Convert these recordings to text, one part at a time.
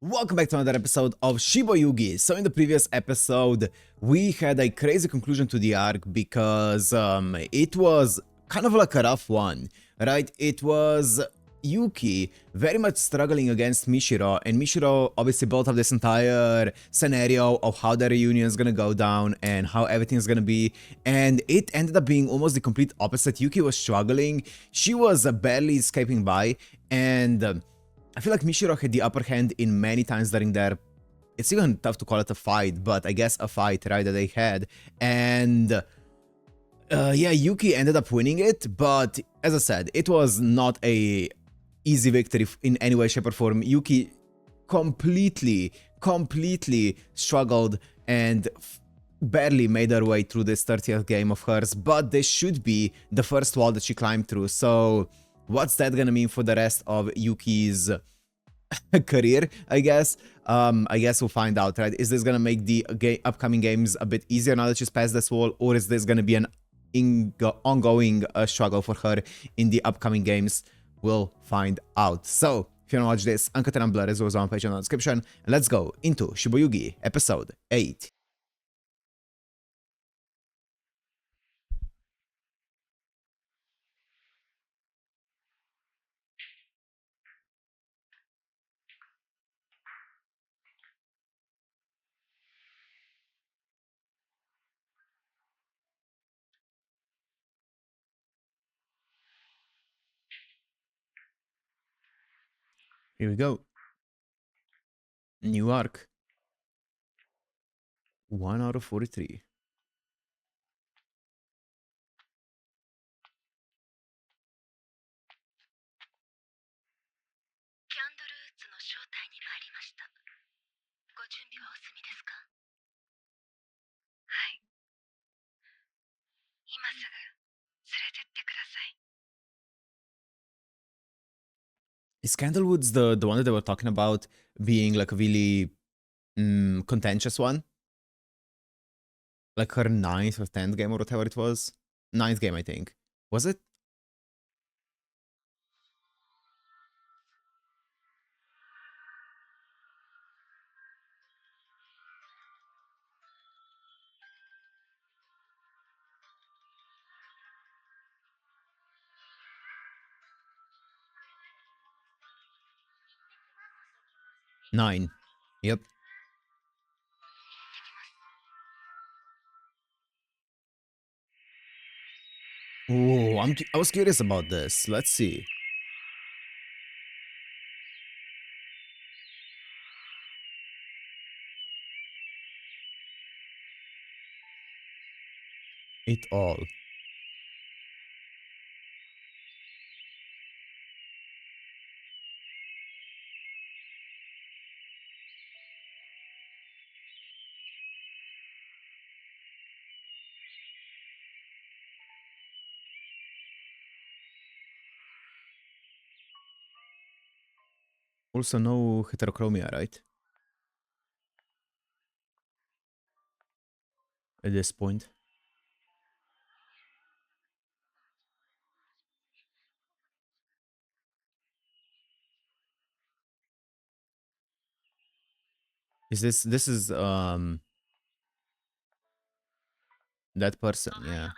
Welcome back to another episode of Shiboyugi. So in the previous episode, we had a crazy conclusion to the arc because it was kind of like a rough one, right? It was Yuki very much struggling against Mishiro, and Mishiro obviously built up this entire scenario of how the reunion is gonna go down and how everything's gonna be, and it ended up being almost the complete opposite. Yuki was struggling, she was barely escaping by, and I feel like Mishiro had the upper hand in many times during their, it's even tough to call it a fight, but I guess a fight, right, that they had. And yeah, Yuki ended up winning it, but as I said, it was not a easy victory in any way, shape, or form. Yuki completely struggled and barely made her way through this 30th game of hers, but this should be the first wall that she climbed through. So what's that gonna mean for the rest of Yuki's career, I guess? I guess we'll find out, right? Is this gonna make the upcoming games a bit easier now that she's passed this wall, or is this gonna be an ongoing struggle for her in the upcoming games? We'll find out. So if you wanna watch this, uncut and unblurred is always on page in the description. And let's go into Shiboyugi episode 8. Here we go. New arc. 1 out of 43. Is Candlewood's the one that they were talking about being like a really contentious one? Like her 9th or 10th game or whatever it was? 9th game, I think. Was it? Nine. Yep. Oh, I was curious about this. Let's see. It all. Also no heterochromia, right? At this point. Is this is that person, yeah.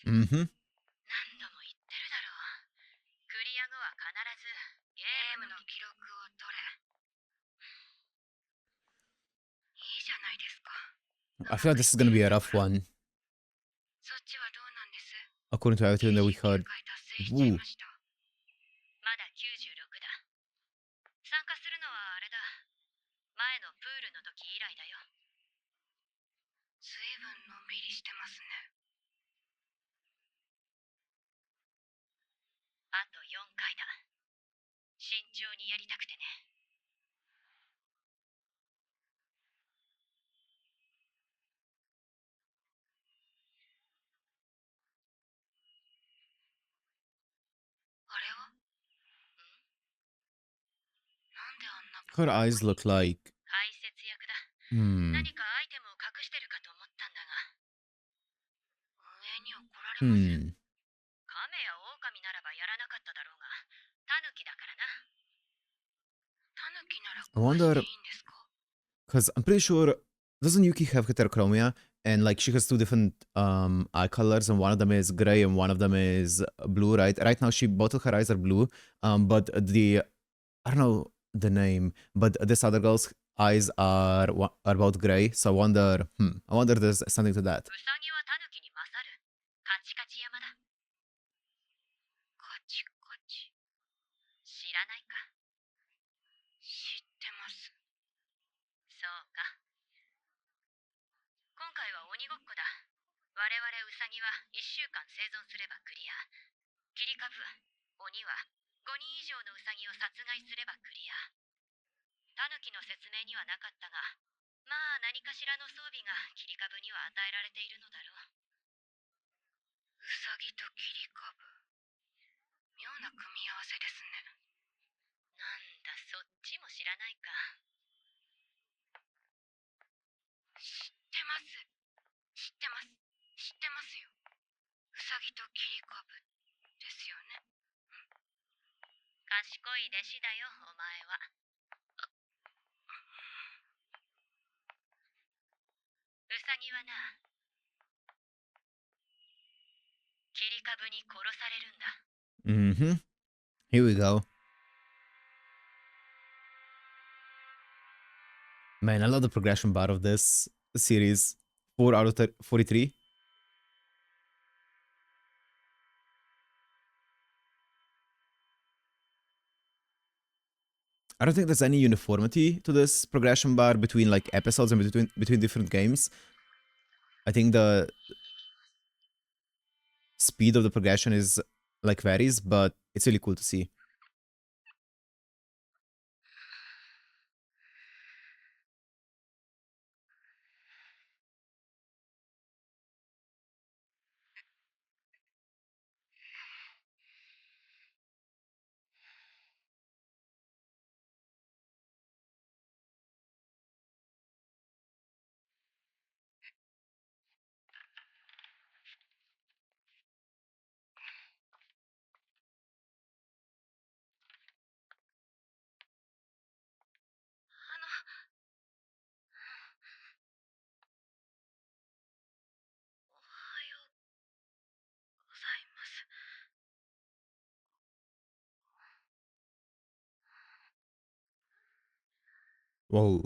Mm-hmm. I feel like this is gonna be a rough one. According to everything that we heard. Ooh. まだ96だ。参加するのはあれだ。前のプールの時以来だよ。ずいぶんのんびりしてますね。あと4回だ。慎重にやりたくてね。あれは？ Her eyes look like. 解説役だ。何かアイテムを隠してるかと思ったんだが。上に怒られません。亀や狼ならばやらなかっただろうが、タヌキだからな。タヌキなら I wonder, because I'm pretty sure, doesn't Yuki have heterochromia? And like she has two different eye colors, and one of them is gray and one of them is blue, right? Right now, both of her eyes are blue, but I don't know the name, but this other girl's eyes are both gray. So I wonder there's something to that. ウサギはタヌキに勝る。カチカチ山だ。カチカチ。知らないか。知ってます。そうか。今回は鬼ごっこだ。我々ウサギは1週間生存すればクリア。切り株、鬼は5人以上のウサギを殺害すればクリア。タヌキの説明にはなかったが、まあ何かしらの装備が切り株には与えられているのだろう。ウサギと切り株。妙な組み合わせですね。なんだ、そっちも知らないか。知ってます。知ってます。知ってますよ。ウサギと切り株ですよね。賢い弟子だよ、お前は。ウサギはな、切り株に殺されるんだ。Here we go. Man, I love the progression bar of this series. 4 out of 43. I don't think there's any uniformity to this progression bar between like episodes and between different games. I think the speed of the progression is like varies, but it's really cool to see. Whoa.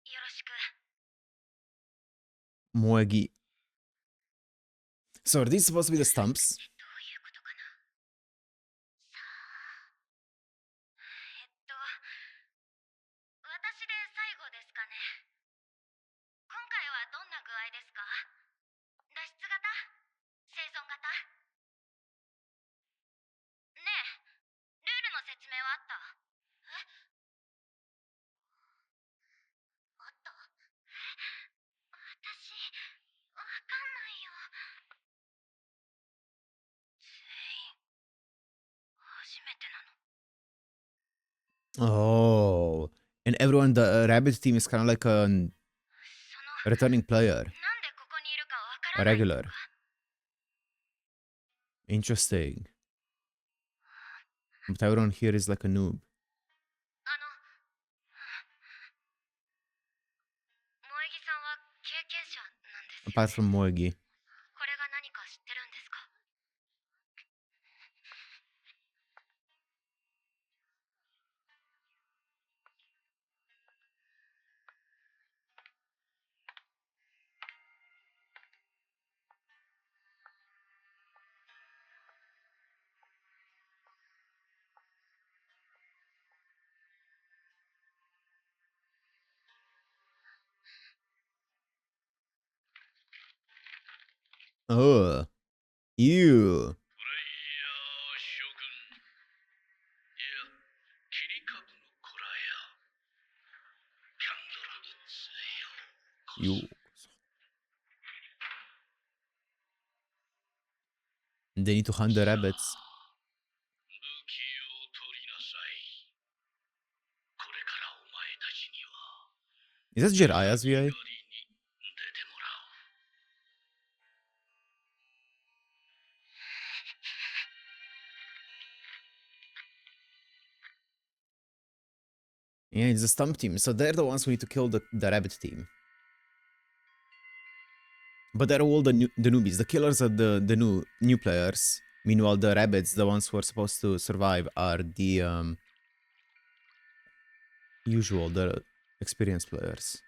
よろしく。Moegi. So are these supposed to be the stumps? どういうことかな。さあ。私で最後ですかね。今回はどんな具合ですか？脱出型？生存型？ねえ、ルールの説明はあった？え？あった？私、わかんないよ。全員、初めてなの。Oh. And everyone, the rabbit team is kind of like a returning player. A regular. Interesting. But everyone here is like a noob. Apart from Moegi. Oh, ew. ようこそ。They need to hunt the rabbits. Is that Jiraiya's VA? Yeah, it's the stump team. So they're the ones who need to kill the rabbit team. But they're all the newbies. The killers are the new players. Meanwhile, the rabbits, the ones who are supposed to survive, are the usual, the experienced players.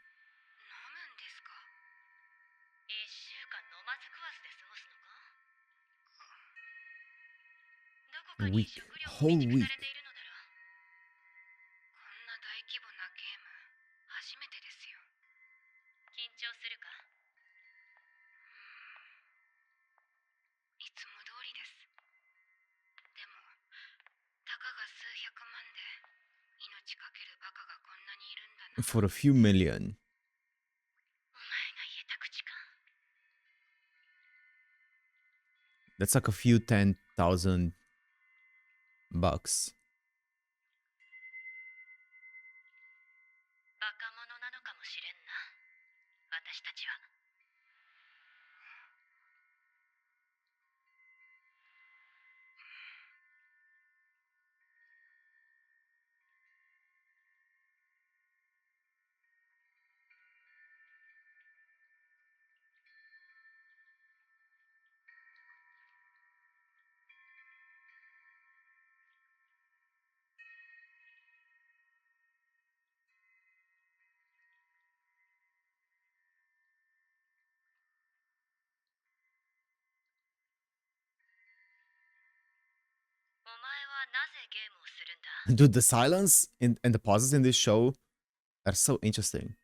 Week. Whole week. For a few million. That's like a few 10,000 bucks. Dude, the silence and the pauses in this show are so interesting.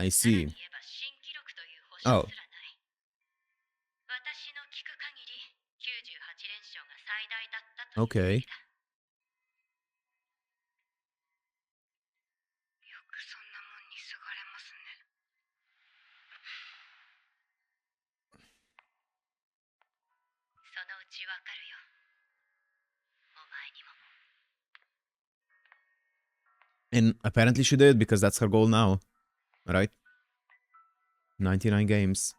I see. Oh. Okay. And apparently she did, because that's her goal now, right? 99 games.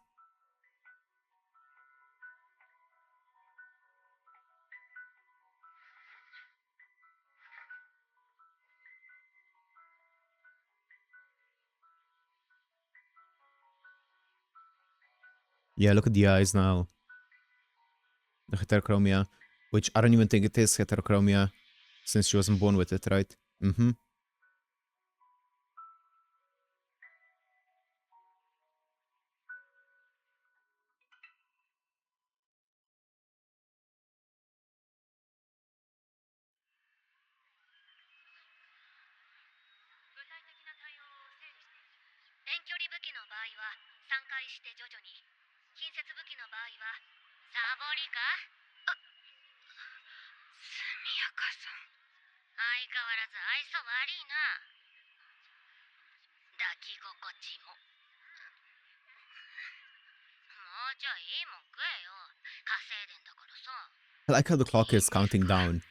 Yeah, look at the eyes now. The heterochromia, which I don't even think it is heterochromia, since she wasn't born with it, right? Mm-hmm. I like how the clock is counting down.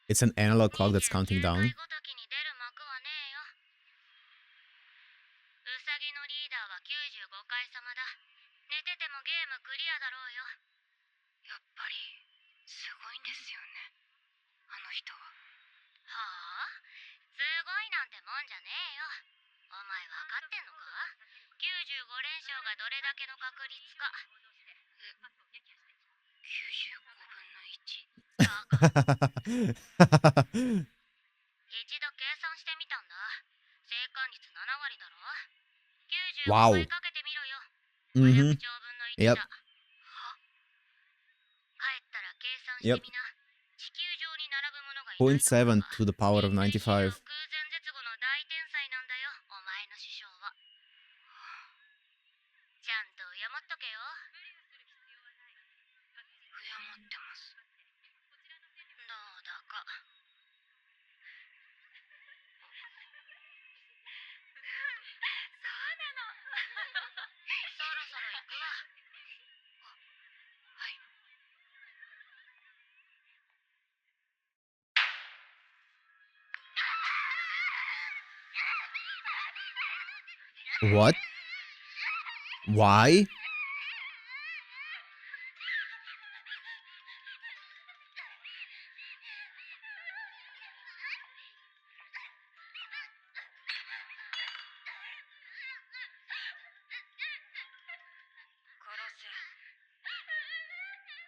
It's an analog clock that's counting down. あすごいなんてもんじゃねえよ。お前分かってんのか？ 95 連勝がどれだけの確率か。95分の 1? だから一度計算してみたんだ。生還率7割だろ。95 Wow. 倍かけてみろよ。 Mm-hmm. 500兆分の1 Yep. だ。は？帰ったら計算して Yep. みな。地球上に並ぶものがいないところ 0.7 か。 to the power of 人類史上 95. 空前絶後の大天才なんだよ、お前の師匠は。ちゃんと敬っとけよ。敬ってます。どうだか。そうなの。そろそろ行くわ。はい。What? Why? 殺せ。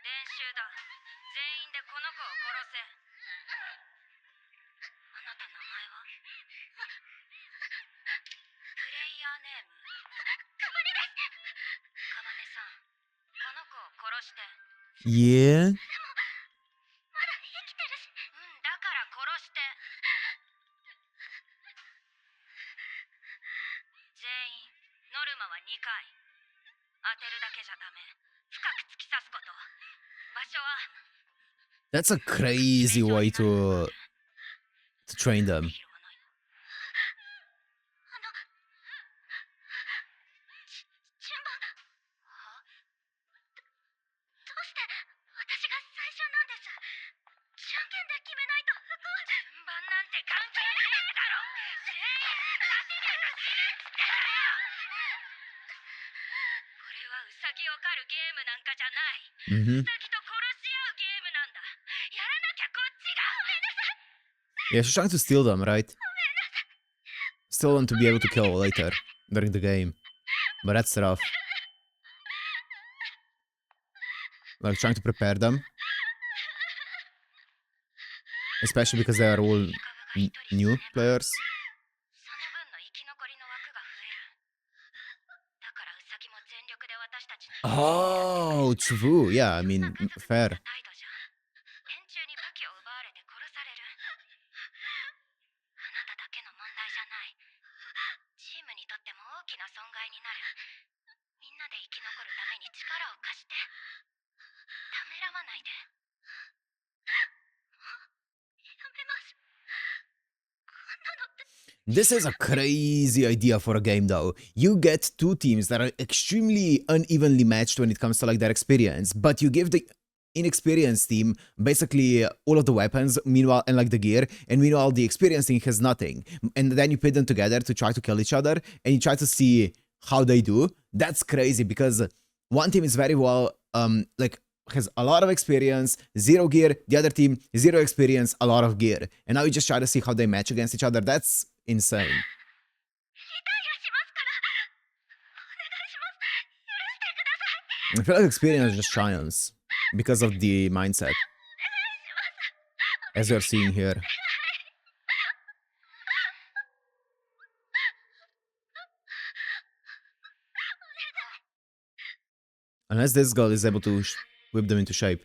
練習だ。全員でこの子を殺せ。あなた名前は？プレイヤーネーム？カバネです。カバネさん、この子を殺して。Yeah. まだ生きてるし。だから殺して。全員、ノルマは2回。当てるだけじゃダメ。深く突き刺すこと。場所は That's a crazy way to train them. 順番。は？どうして私が最初なんです。じゃんけんで決めないと不幸。順番なんて関係ねえだろ。全員立てないと死ぬっつってんだよ。これはウサギを狩るゲームなんかじゃない。ウ Mm-hmm. サギと殺し合うゲームなんだ。やらなきゃこっちが。ごめんなさい。 Yeah, she's trying to steal them, right? Steal them to be able to kill later during the game. But that's rough. Like trying to prepare them. Especially because they are all new players. その分の生き残りの枠が増える。だからウサギも全力で私たちの Oh, true. Yeah, I mean, fair. 態度じゃ連中に武器を奪われて殺される。あなただけの問題じゃない。チームにとっても大きな損害になる。みんなで生き残るために力を貸して。ためらわないで。やめます。こんなのって。 This is a crazy idea for a game though. You get two teams that are extremely unevenly matched when it comes to like their experience, but you give the inexperienced team basically all of the weapons, meanwhile, and like the gear, and meanwhile the experienced team has nothing. And then you pit them together to try to kill each other, and you try to see how they do. That's crazy because one team is very well, like has a lot of experience, zero gear, the other team, zero experience, a lot of gear. And now you just try to see how they match against each other. That's insane. リタイアしますから。お願いします。許してください。 I feel like experience just triumphs because of the mindset, as you're seeing here. Unless this girl is able to whip them into shape.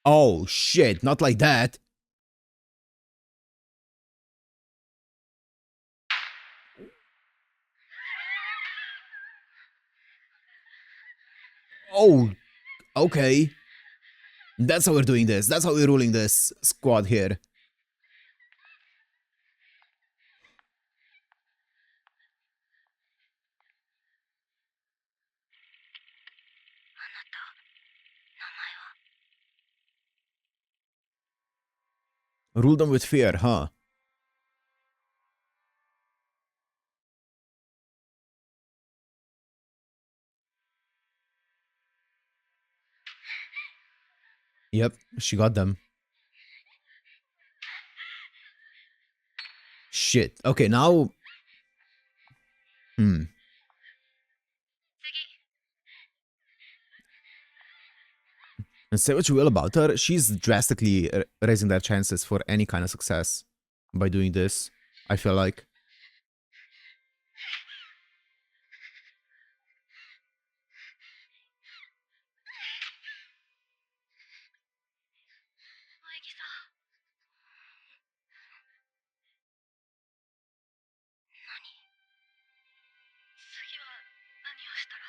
Oh shit, not like that. Oh, okay. That's how we're doing this. That's how we're ruling this squad here. Rule them with fear, huh? Yep, she got them. Shit. Okay, now... 次 And say what you will about her, she's drastically raising their chances for any kind of success by doing this, I feel like. 萌木さん何次は何をしたら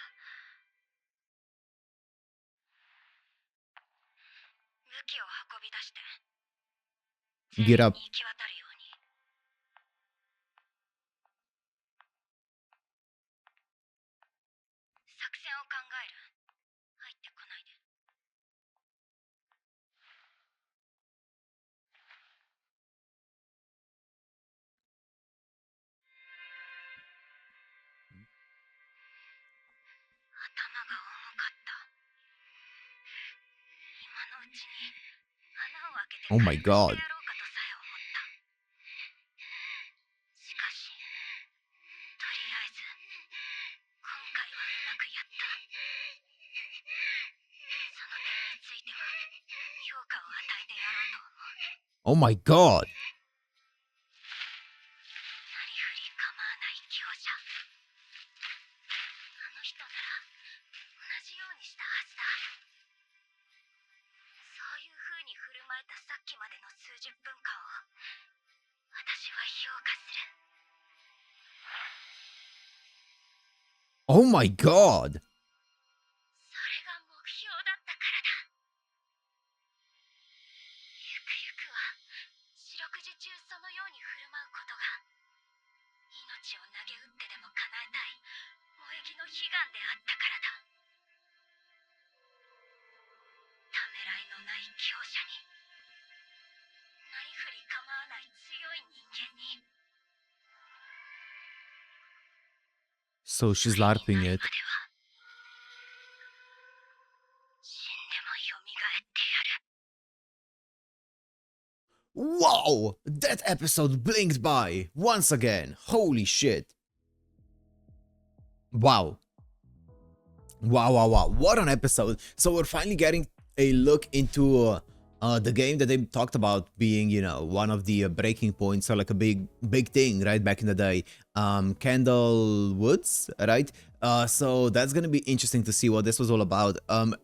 武器を運び出して Get 全員 up. に行き渡るように作戦を考える入ってこないで 頭が重かった今のうちに穴を開けて Oh 回 my 復して god. やろうかとさえ思ったしかしとりあえず今回はうまくやったその点については評価を与えてやろうと思う Oh my god. なりふり構わない強者あの人なら同じようにしたはずだそういう風に振る舞えたさっきまでの数十分間を私は評価する Oh my god. それが目標だったからだゆくゆくは四六時中そのように振る舞うことが命を投げ打ってでも叶えたい萌え木の悲願であったからだためらいのない強者になりふり構わない強い人間に So she's LARPing なる it. までは死んでも蘇ってやる Wow! That episode blinked by once again. Holy shit. Wow. Wow. What an episode. So we're finally getting a look into the game that they talked about being, you know, one of the breaking points or like a big thing, right, back in the day. Candle Woods, right? So that's gonna be interesting to see what this was all about.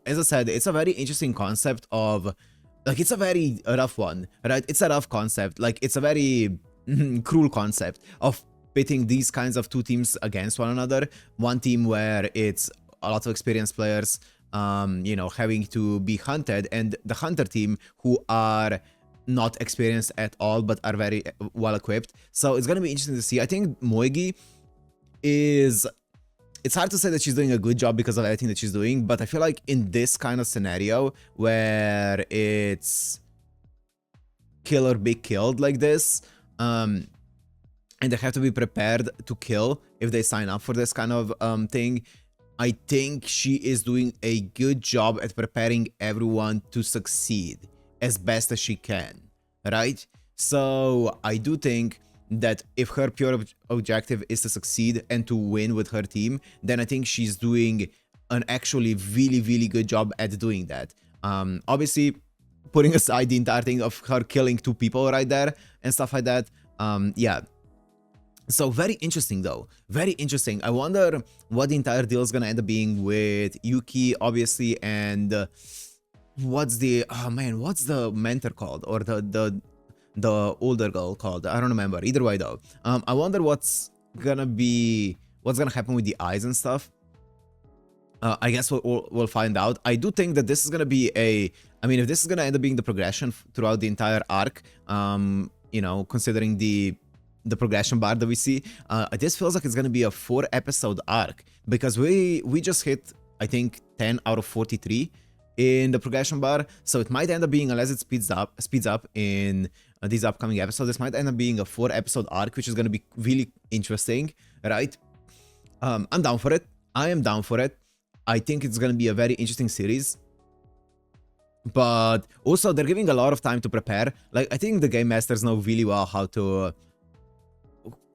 As I said, it's a very interesting concept of... Like, it's a very rough one, right? It's a rough concept. Like, it's a very cruel concept of pitting these kinds of two teams against one another. One team where it's a lot of experienced players, you know, having to be hunted, and the hunter team who are not experienced at all but are very well equipped. So it's gonna be interesting to see. I think Moegi is... It's hard to say that she's doing a good job because of everything that she's doing, but I feel like in this kind of scenario where it's kill or be killed like this, and they have to be prepared to kill if they sign up for this kind of thing, I think she is doing a good job at preparing everyone to succeed as best as she can, right? So I do think that if her pure objective is to succeed and to win with her team, then I think she's doing an actually really good job at doing that. Obviously, putting aside the entire thing of her killing two people right there and stuff like that, yeah. So very interesting though, very interesting. I wonder what the entire deal is gonna end up being with Yuki, obviously, and what's the... oh man, what's the mentor called, or the older girl called? I don't remember. Either way though, I wonder what's gonna happen with the eyes and stuff. I guess we'll find out. I do think that this is gonna be a... I mean, if this is gonna end up being the progression throughout the entire arc, you know, considering the progression bar that we see, this feels like it's gonna be a 4-episode arc, because we just hit, I think, 10 out of 43 in the progression bar. So it might end up being, unless it speeds up in these upcoming episodes, this might end up being a 4-episode arc, which is going to be really interesting, right? I'm down for it. I am down for it. I think it's going to be a very interesting series. But also, they're giving a lot of time to prepare. Like, I think the game masters know really well how to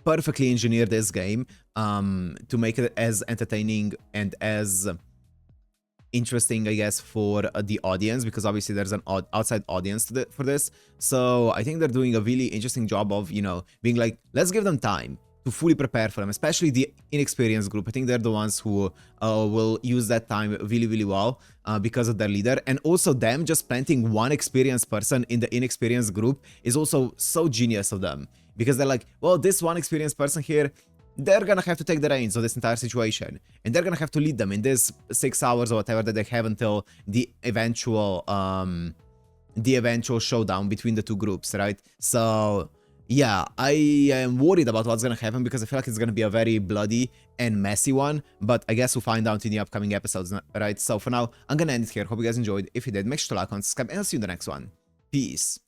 perfectly engineer this game to make it as entertaining and as interesting, I guess, for the audience, because obviously there's an outside audience for this. So I think they're doing a really interesting job of, you know, being like, let's give them time to fully prepare for them, especially the inexperienced group. I think they're the ones who will use that time really, really well because of their leader. And also them just planting one experienced person in the inexperienced group is also so genius of them, because they're like, well, this one experienced person here, they're gonna have to take the reins of this entire situation, and they're gonna have to lead them in this 6 hours or whatever that they have until the eventual showdown between the two groups, right? So yeah, I am worried about what's gonna happen, because I feel like it's gonna be a very bloody and messy one, but I guess we'll find out in the upcoming episodes, right? So for now, I'm gonna end it here. Hope you guys enjoyed. If you did, make sure to like and subscribe, and I'll see you in the next one. Peace.